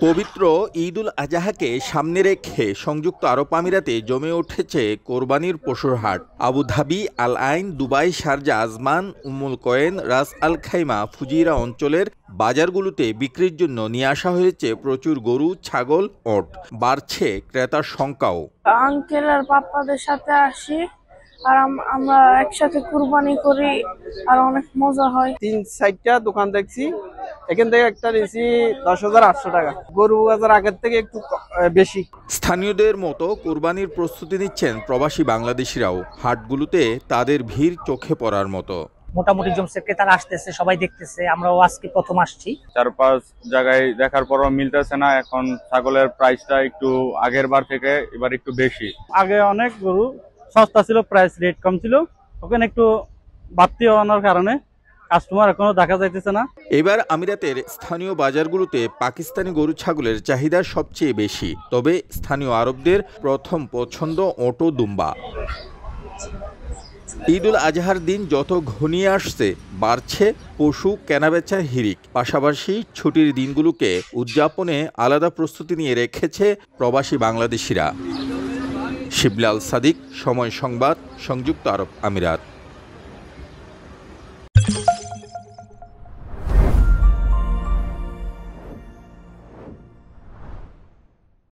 পবিত্র ঈদুল আজহাকে সামনে রেখে সংযুক্ত আরব আমিরাতে জমে উঠেছে কোরবানির পশুর হাট। আবুধাবি, আল আইন, দুবাই, শারজা, আজমান, উম্মুল কোয়েন, রাস আল খাইমা, ফুজিরা অঞ্চলের বাজারগুলোতে বিক্রির জন্য নিয়ে আসা হয়েছে প্রচুর গরু, ছাগল, ওট। বাড়ছে ক্রেতার সংখ্যাও। আঙ্কেল আর পাপ্পাদের সাথে আসি আর আমরা একসাথে কুরবানি করি আর অনেক মজা হয়। 3-4টা দোকান দেখছি, এখান থেকে একটা নিয়েছি 10,800 টাকা। গরু বাজার আগের থেকে একটু বেশি। স্থানীয়দের মতো কোরবানির প্রস্তুতি নিচ্ছেন প্রবাসী বাংলাদেশিরাও। হাটগুলোতে তাদের ভিড় চোখে পড়ার মতো। মোটামুটি জমছে, ক্রেতারা আসতেছে, সবাই দেখতেছে। আমরাও আজকে প্রথম আসছি। 4-5 জায়গায় দেখার পরও মিলতেছে না। এখন ছাগলের প্রাইসটা একটু আগের বার থেকে এবার একটু বেশি। আগে অনেক গরু সস্তা ছিল, প্রাইস রেট কম ছিল, ওখানে একটু বাড়তি হওয়ার কারণে কাস্টমার এখনো দেখা যাইতেছে না। এবার আমিরাতের স্থানীয় বাজারগুলোতে পাকিস্তানি গরু ছাগলের চাহিদা সবচেয়ে বেশি। তবে স্থানীয় আরবদের প্রথম পছন্দ ওট, দুম্বা। ঈদুল আজহার দিন যত ঘনিয়ে আসছে, বাড়ছে পশু কেনাবেচার হিড়িক। পাশাপাশি ছুটির দিনগুলোকে উদযাপনে আলাদা প্রস্তুতি নিয়ে রেখেছে প্রবাসী বাংলাদেশিরা। শিবলাল সাদিক, সময় সংবাদ, সংযুক্ত আরব আমিরাত।